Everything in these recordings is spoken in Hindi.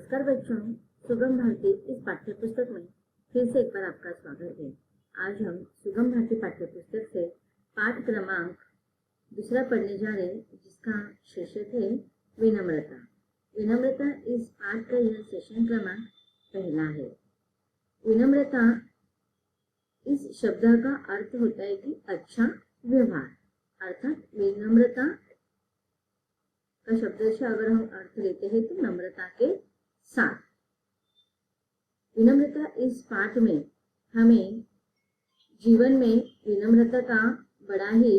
नमस्कार बच्चों, सुगम भारती इस पाठ्य पुस्तक में फिर से एक बार आपका स्वागत है। आज हम सुगम भारती पाठ्य पुस्तक से पाठ क्रमांक दूसरा पढ़ने जा रहे हैं, जिसका शीर्षक है विनम्रता। विनम्रता इस पाठ का यह सेशन क्रमांक पहला है। विनम्रता इस शब्द का अर्थ होता है कि अच्छा व्यवहार, अर्थात विनम्रता का शब्द से अगर हम अर्थ लेते हैं तो नम्रता के साथ। विनम्रता इस पाठ में हमें जीवन में विनम्रता का बड़ा ही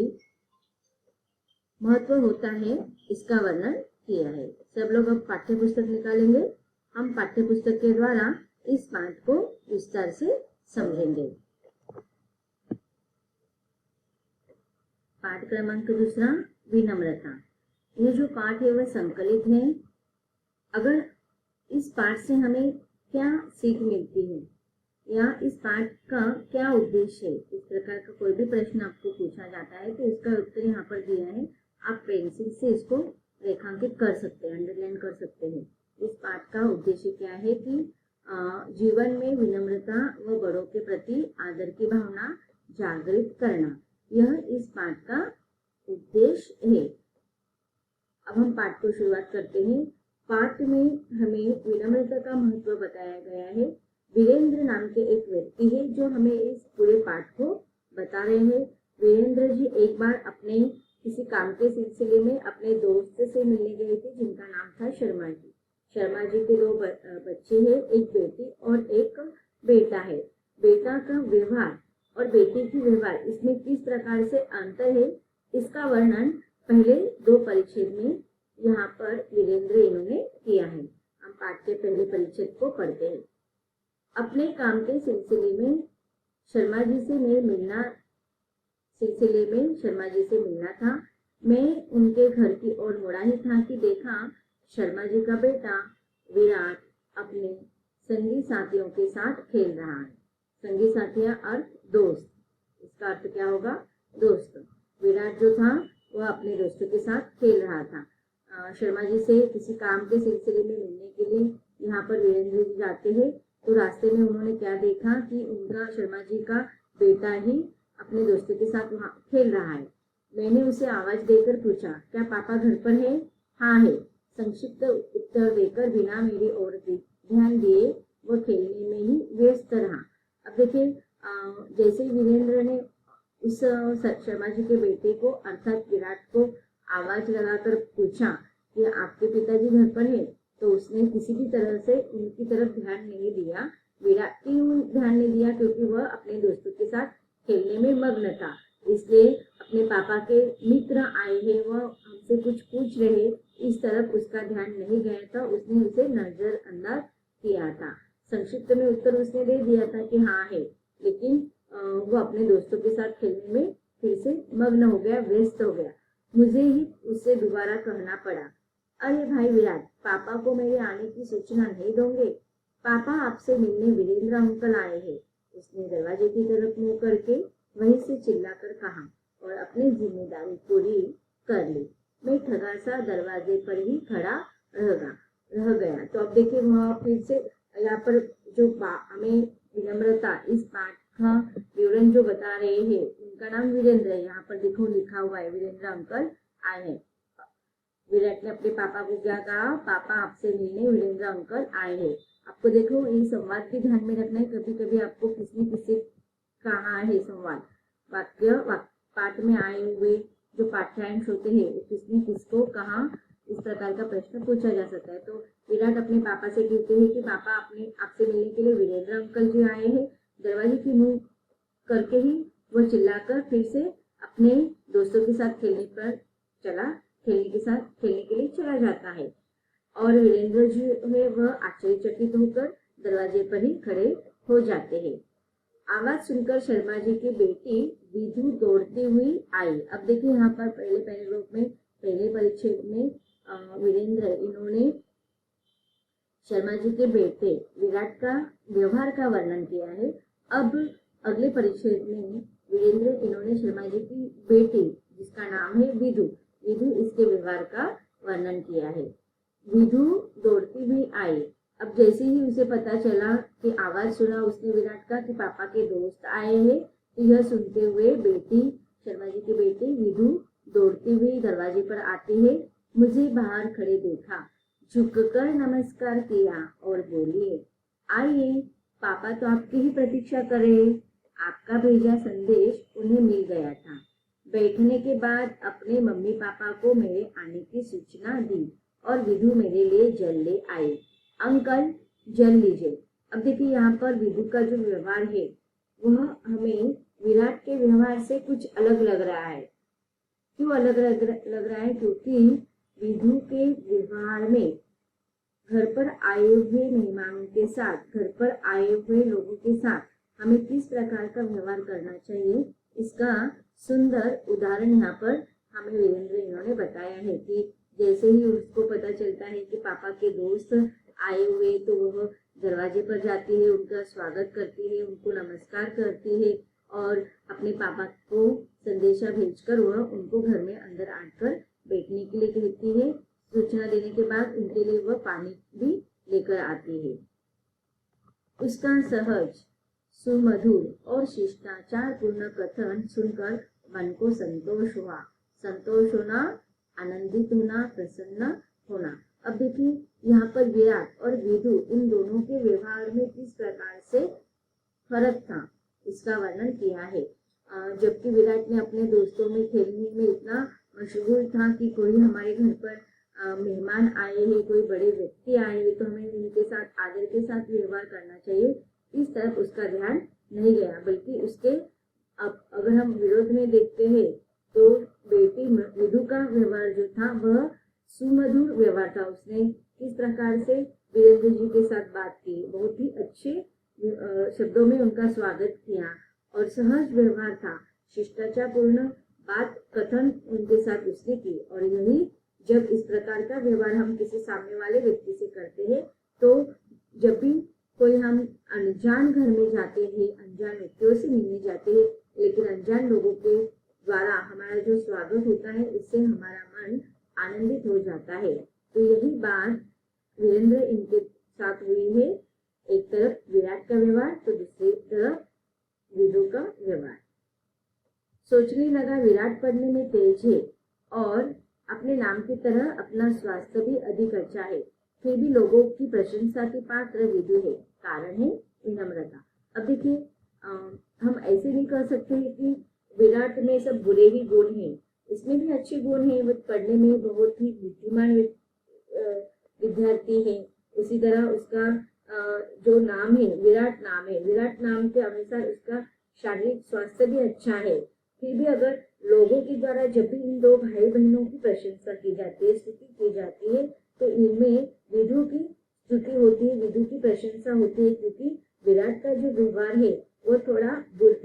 महत्व होता है, इसका वर्णन किया है। सब लोग अब पाठ्य पुस्तक निकालेंगे। हम पाठ्य पुस्तक के द्वारा इस पाठ को विस्तार से समझेंगे। पाठ क्रमांक दूसरा, विनम्रता। यह जो पाठ है वह संकलित है। अगर इस पाठ से हमें क्या सीख मिलती है या इस पाठ का क्या उद्देश्य है, इस प्रकार का कोई भी प्रश्न आपको पूछा जाता है तो इसका उत्तर यहाँ पर दिया है। आप पेंसिल से इसको रेखांकित कर सकते हैं, अंडरलाइन कर सकते हैं। इस पाठ का उद्देश्य क्या है कि जीवन में विनम्रता व बड़ों के प्रति आदर की भावना जागृत करना, यह इस पाठ का उद्देश्य है। अब हम पाठ को शुरुआत करते हैं। पाठ में हमें विनम्रता का महत्व बताया गया है। वीरेंद्र नाम के एक व्यक्ति है जो हमें इस पूरे पाठ को बता रहे हैं। वीरेंद्र जी एक बार अपने किसी काम के सिलसिले में अपने दोस्त से मिलने गए थे, जिनका नाम था शर्मा जी। शर्मा जी के दो बच्चे हैं, एक बेटी और एक बेटा है। बेटा का व्यवहार और बेटी की व्यवहार, इसमें किस प्रकार से अंतर है, इसका वर्णन पहले दो परिच्छेद में यहाँ पर वीरेंद्र इन्होंने किया है। हम पाठ के पहले परिच्छेद को पढ़ते हैं। अपने काम के सिलसिले में शर्मा जी से मिलना था। मैं उनके घर की ओर मुड़ा ही था कि देखा शर्मा जी का बेटा विराट अपने संगी साथियों के साथ खेल रहा है। संगी साथियां अर्थ दोस्त, इसका अर्थ क्या होगा, दोस्त। विराट जो था वह अपने दोस्तों के साथ खेल रहा था। शर्मा जी से किसी काम के सिलसिले में मिलने के लिए यहाँ पर वीरेंद्र जी जाते हैं, तो रास्ते में उन्होंने क्या देखा कि उनका शर्मा जी का बेटा ही अपने दोस्तों के साथ वहाँ खेल रहा है। मैंने उसे आवाज देकर पूछा, क्या पापा घर पर है? हाँ है, संक्षिप्त उत्तर देकर बिना मेरी ओर ध्यान दिए वो खेलने में ही व्यस्त रहा। अब देखिए, जैसे वीरेंद्र ने उस शर्मा जी के बेटे को अर्थात विराट को आवाज लगाकर पूछा कि आपके पिताजी घर पर है, तो उसने किसी भी तरह से उनकी तरफ ध्यान नहीं दिया। विराट क्यों ध्यान नहीं दिया? क्योंकि वह अपने दोस्तों के साथ खेलने में मग्न था। इसलिए अपने पापा के मित्र आए हैं, वह हमसे कुछ पूछ रहे, इस तरफ उसका ध्यान नहीं गया था। उसने उसे नजरअंदाज किया था। संक्षिप्त में उत्तर उसने दे दिया था कि हाँ है, लेकिन वो अपने दोस्तों के साथ खेलने में फिर से मग्न हो गया, व्यस्त हो गया। मुझे ही उससे दोबारा कहना पड़ा, अरे भाई विराट, पापा को मेरे आने की सूचना नहीं दोगे? पापा आपसे मिलने वीरेंद्र अंकल आए हैं। उसने दरवाजे की तरफ मुंह करके वहीं से चिल्लाकर कहा और अपनी जिम्मेदारी पूरी कर ली। मैं ठगा सा दरवाजे पर ही खड़ा रह गया। तो अब देखिए, वह फिर से यहाँ पर जो हमें विनम्रता इस पाठ का विवरण जो बता रहे हैं, उनका नाम वीरेंद्र है। यहाँ पर देखो लिखा हुआ है, वीरेंद्र अंकल आए हैं। विराट ने अपने पापा को क्या कहा? पापा आपसे मिलने वीरेंद्र अंकल आए हैं। आपको देखो ये संवाद भी ध्यान में रखना है। कभी कभी आपको किसने किससे कहा है संवाद, वाक्य पाठ में आए हुए जो पाठ्यांश होते हैं वो किसने किसको कहा, इस प्रकार का प्रश्न पूछा जा सकता है। तो विराट अपने पापा से कहते हैं कि पापा आपसे मिलने के लिए वीरेंद्र अंकल जी आए हैं। दरवाजे की मुंह करके ही वो चिल्लाकर फिर से अपने दोस्तों के साथ खेलने के लिए चला जाता है। और वीरेंद्र जी है वह आश्चर्यचकित होकर दरवाजे पर ही खड़े हो जाते हैं। आवाज सुनकर शर्मा जी की बेटी विधु दौड़ती हुई आई। अब देखिए, यहाँ पर पहले पैराग्राफ में पहले परिच्छेद में वीरेंद्र इन्होंने शर्मा जी के बेटे विराट का व्यवहार का वर्णन किया है। अब अगले परिच्छेद में वीरेंद्र इन्होंने शर्मा जी की बेटी, जिसका नाम है विधु, इसके व्यवहार का वर्णन किया है। विधु दौड़ती हुई आई। अब जैसे ही उसे पता चला कि आवाज सुना उसने विराट का कि पापा के दोस्त आए हैं, तो यह सुनते हुए बेटी, शर्मा जी की बेटी विधु दौड़ती हुई दरवाजे पर आती है। मुझे बाहर खड़े देखा, झुककर नमस्कार किया और बोली, आइए, पापा तो आपकी ही प्रतीक्षा कर रहे हैं। आपका भेजा संदेश उन्हें मिल गया था। बैठने के बाद अपने मम्मी पापा को मेरे आने की सूचना दी और विधु मेरे लिए जल ले आई। अंकल, जल लीजिए। अब देखिए यहाँ पर विधु का जो व्यवहार है वह हमें विराट के व्यवहार से कुछ अलग लग रहा है। क्यों अलग लग रहा है? क्योंकि विधु के व्यवहार में घर पर आए हुए मेहमानों के साथ, घर पर आए हुए लोगों के साथ हमें किस प्रकार का व्यवहार करना चाहिए, इसका सुंदर उदाहरण यहाँ पर हमें वीरेंद्र इन्होंने बताया है कि जैसे ही उसको पता चलता है कि पापा के दोस्त आए हुए तो वह दरवाजे पर जाती है, उनका स्वागत करती है, उनको नमस्कार करती है और अपने पापा को संदेशा भेजकर वह उनको घर में अंदर आकर बैठने के लिए कहती है। सूचना देने के बाद उनके लिए वह पानी भी लेकर आती है। उसका सहज, सुमधुर और शिष्टाचार पूर्ण कथन सुनकर मन को संतोष हुआ। संतोष होना, आनंदित होना, प्रसन्न होना। अब देखिए यहाँ पर विराट और विधु इन दोनों के व्यवहार में किस प्रकार से फर्क था, इसका वर्णन किया है। जबकि विराट ने अपने दोस्तों में खेलने में इतना मशगूल था कि कोई हमारे घर पर मेहमान आए हैं, कोई बड़े व्यक्ति आए हैं, तो हमें उनके साथ आदर के साथ व्यवहार करना चाहिए, इस तरफ उसका ध्यान नहीं गया। बल्कि उसके अगर हम विरोध में देखते हैं तो बेटी विधु का व्यवहार जो था वह सुमधुर व्यवहार था। उसने किस प्रकार से वीरेंद्र जी के साथ बात की, बहुत ही अच्छे शब्दों में उनका स्वागत किया और सहज व्यवहार था, शिष्टाचार पूर्ण बात कथन उनके साथ उसने की। और यही जब इस प्रकार का व्यवहार हम किसी सामने वाले व्यक्ति से करते हैं, तो जब भी कोई हम अनजान घर में जाते हैं, अनजान व्यक्तियों से मिलने जाते हैं, लेकिन अनजान लोगों के द्वारा हमारा जो स्वागत होता है उससे हमारा मन आनंदित हो जाता है। तो यही बात वीरेंद्र इनके साथ हुई है। एक तरफ विराट का व्यवहार तो दूसरी तरफ विधु का व्यवहार। सोचने लगा, विराट पढ़ने में तेज है और अपने नाम की तरह अपना स्वास्थ्य भी अधिक अच्छा है, फिर भी लोगों की प्रशंसा की पात्र विधु है। कारण है विनम्रता। अब देखिए हम ऐसे नहीं कर सकते कि विराट में सब बुरे ही गुण हैं, इसमें भी अच्छे गुण हैं। वो पढ़ने में बहुत ही बुद्धिमान विद्यार्थी है। उसी तरह उसका जो नाम है विराट नाम है, विराट नाम के अनुसार उसका शारीरिक स्वास्थ्य भी अच्छा है। फिर भी अगर लोगों के द्वारा जब भी इन दो भाई बहनों की प्रशंसा की जाती है, स्तुति की जाती है, तो इनमें विधु की स्तुति होती है, विधु की प्रशंसा होती है। क्योंकि विराट का जो व्यवहार है वो थोड़ा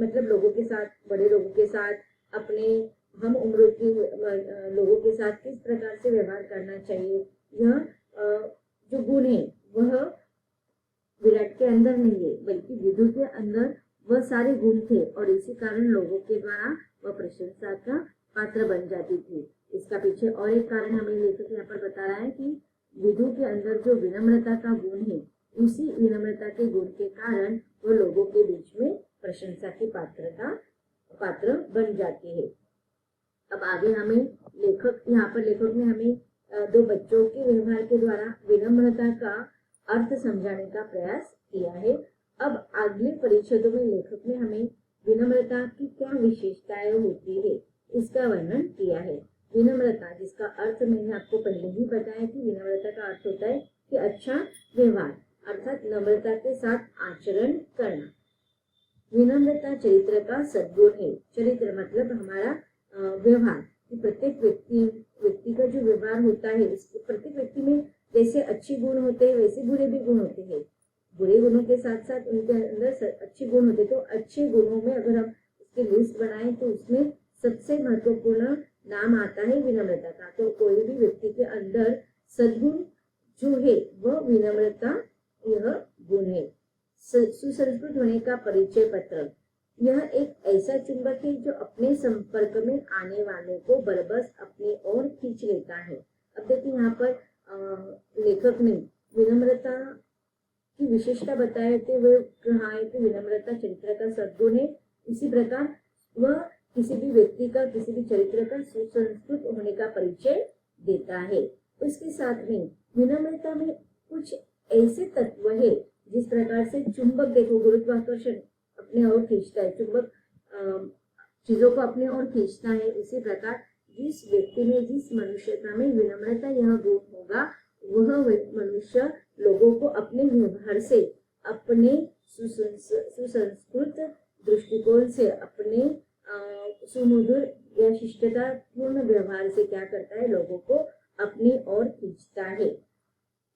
मतलब लोगों के साथ, बड़े लोगों के साथ, अपने हम उम्र के लोगों के साथ किस प्रकार से व्यवहार करना चाहिए, यह जो गुण है वह विराट के अंदर नहीं है, बल्कि विधु के अंदर वह सारे गुण थे और इसी कारण लोगों के द्वारा वह प्रशंसा का पात्र बन जाती थी। इसका पीछे और एक कारण हमें लेखक यहाँ पर बता रहा है कि विधु के अंदर जो विनम्रता का गुण है, उसी विनम्रता के गुण के कारण वो लोगों के बीच में प्रशंसा की पात्र बन जाती है। अब आगे हमें यहाँ पर लेखक ने हमें दो बच्चों के व्यवहार के द्वारा विनम्रता का अर्थ समझाने का प्रयास किया है। अब अगले परिच्छेदों में लेखक ने हमें विनम्रता की क्या विशेषताएं होती है इसका वर्णन किया है। विनम्रता, जिसका अर्थ मैंने आपको पहले ही बताया कि विनम्रता का अर्थ होता है कि अच्छा व्यवहार, अर्थात नम्रता के साथ आचरण करना। विनम्रता चरित्र का सद्गुण है। चरित्र मतलब हमारा व्यवहार। प्रत्येक व्यक्ति का जो व्यवहार होता है, प्रत्येक व्यक्ति में जैसे अच्छे गुण होते हैं वैसे बुरे भी गुण होते हैं। बुरे गुणों के साथ साथ उनके अंदर अच्छे गुण होते, तो अच्छे गुणों में अगर हम उसकी लिस्ट बनाएं तो उसमें सबसे महत्वपूर्ण नाम आता है विनम्रता का। तो कोई भी व्यक्ति के अंदर सद्गुण जो है वह विनम्रता यह गुण है। सुसंस्कृत होने का परिचय पत्र, यह एक ऐसा चुंबक है जो अपने संपर्क में आने वालों को बरबस अपनी ओर खींच लेता है। अब देखिए यहाँ पर लेखक ने विनम्रता की विशेषता बताए थे वह कहा है कि विनम्रता चरित्र का सद्गुण है। इसी प्रकार वह किसी भी व्यक्ति का, किसी भी चरित्र का सुसंस्कृत होने का परिचय देता है। उसके साथ में विनम्रता में कुछ ऐसे तत्व है जिस प्रकार से चुंबक, देखो गुरुत्वाकर्षण अपने ओर खींचता है, चुंबक चीजों को अपने ओर खींचता है। इसी प्रकार जिस व्यक्ति में, जिस मनुष्यता में विनम्रता यह गुण होगा, वह मनुष्य लोगों को अपने व्यवहार से, अपने सुसंस्कृत दृष्टिकोण से, अपने सुमधुर या शिष्टता पूर्ण व्यवहार से क्या करता है, लोगों को अपनी ओर खींचता है।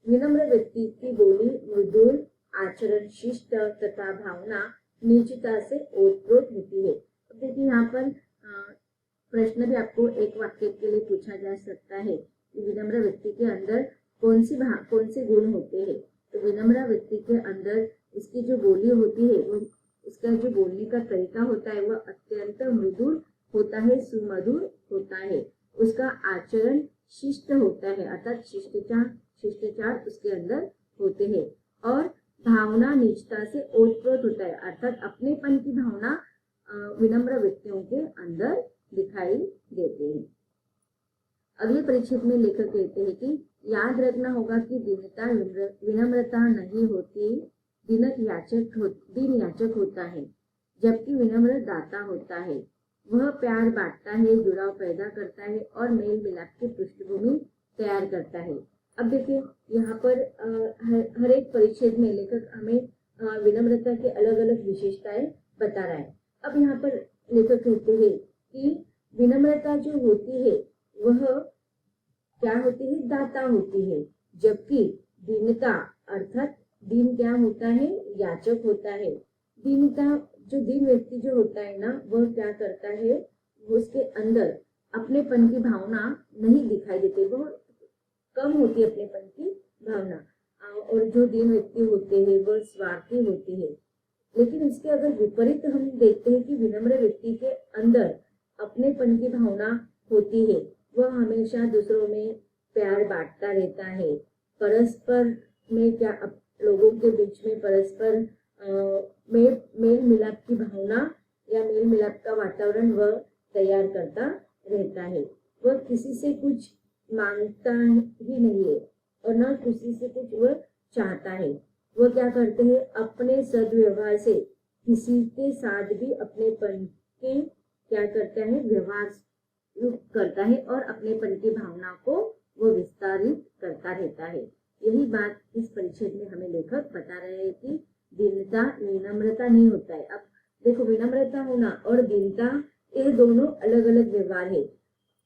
विनम्र व्यक्ति की बोली मृदुल, आचरण शिष्ट तथा भावना निजता से ओतप्रोत होती है। अब देखिए यहाँ पर प्रश्न भी आपको एक वाक्य के लिए पूछा जा सकता है कि विनम्र व्यक्ति के अंदर कौन से गुण होते हैं। तो विनम्र व्यक्ति के अंदर इसकी जो बोली होती है, वो इसका जो बोलने का तरीका होता है वह अत्यंत मृदुल होता है, सुमधुर होता है। उसका आचरण शिष्ट होता है, अर्थात शिष्टाचार उसके अंदर होते हैं। और भावना निजता से ओतप्रोत होता है, अर्थात अपनेपन की भावना विनम्र व्यक्तियों के अंदर दिखाई देते हैं। अगले परिच्छेद में लेखक कहते हैं कि याद रखना होगा कि दीनता विनम्रता नहीं होती, दिन याचक होता है, जबकि विनम्र दाता होता है। वह प्यार बांटता है, जुड़ाव पैदा करता है और मेल मिलाप की पृष्ठभूमि तैयार करता है। अब देखिए यहाँ पर हर एक परिच्छेद में लेखक हमें विनम्रता के अलग अलग विशेषताएं बता रहा है। अब यहाँ पर लेखक कहते हैं कि विनम्रता जो होती है वह क्या होती है, दाता होती है, जबकि दीनता अर्थात दीन क्या होता है, याचक होता है। दीनता जो दीन व्यक्ति जो होता है ना, वह क्या करता है, उसके अंदर अपनेपन की भावना नहीं दिखाई देती, बहुत कम होती है अपनेपन की भावना। और जो दीन व्यक्ति होते हैं वह स्वार्थी होते हैं। लेकिन इसके अगर विपरीत हम देखते हैं कि विनम्र व्यक्ति के अंदर अपनेपन की भावना होती है, वह हमेशा दूसरों में प्यार बांटता रहता है, परस्पर में क्या लोगों के बीच में परस्पर मेल मिलाप की भावना या मेल मिलाप का वातावरण वह तैयार करता रहता है। वह किसी से कुछ मांगता ही नहीं है और न किसी से कुछ वह चाहता है। वह क्या करते हैं, अपने सद्व्यवहार से किसी के साथ भी अपनेपन के क्या करता है, व्यवहार करता है और अपनेपन की भावना को वो विस्तारित करता रहता है। यही बात इस परिच्छेद में हमें लेखक बता रहे हैं कि दीनता विनम्रता नहीं होता है। अब देखो विनम्रता होना और दीनता ये दोनों अलग अलग व्यवहार है।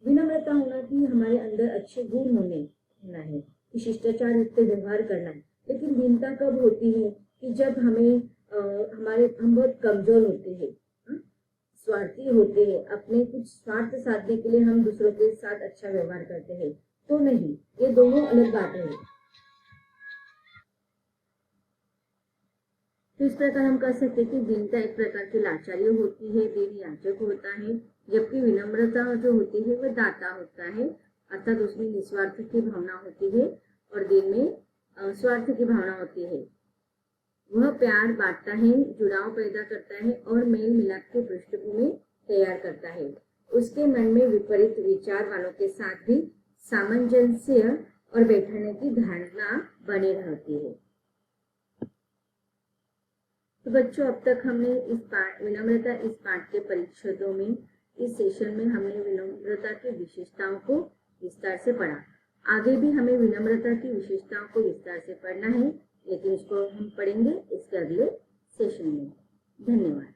विनम्रता होना कि हमारे अंदर अच्छे गुण होना है, कि शिष्टाचार युक्त व्यवहार करना है। लेकिन दीनता कब होती है कि जब हम बहुत कमजोर होते हैं, स्वार्थी होते हैं, अपने कुछ स्वार्थ साधने के लिए हम दूसरों के साथ अच्छा व्यवहार करते हैं, तो नहीं, ये दोनों अलग बातें हैं। तो इस प्रकार हम कह सकते हैं कि दीनता एक प्रकार की लाचारी होती है, दीन याचक होता है, जबकि विनम्रता जो होती है वह दाता होता है, अर्थात उसमें निस्वार्थ की भावना होती है और दीन में स्वार्थ की भावना होती है। वह प्यार बांटता है, जुड़ाव पैदा करता है और मेल मिलाप की पृष्ठभूमि तैयार करता है। उसके मन में विपरीत विचार वालों के साथ भी सामंजस्य और बैठने की धारणा बनी रहती है। तो बच्चों, अब तक हमने विनम्रता इस पाठ के परिच्छेदों में, इस सेशन में हमने विनम्रता की विशेषताओं को विस्तार से पढ़ा। आगे भी हमें विनम्रता की विशेषताओं को विस्तार से पढ़ना है, लेकिन इसको हम पढ़ेंगे इसके अगले सेशन में। धन्यवाद।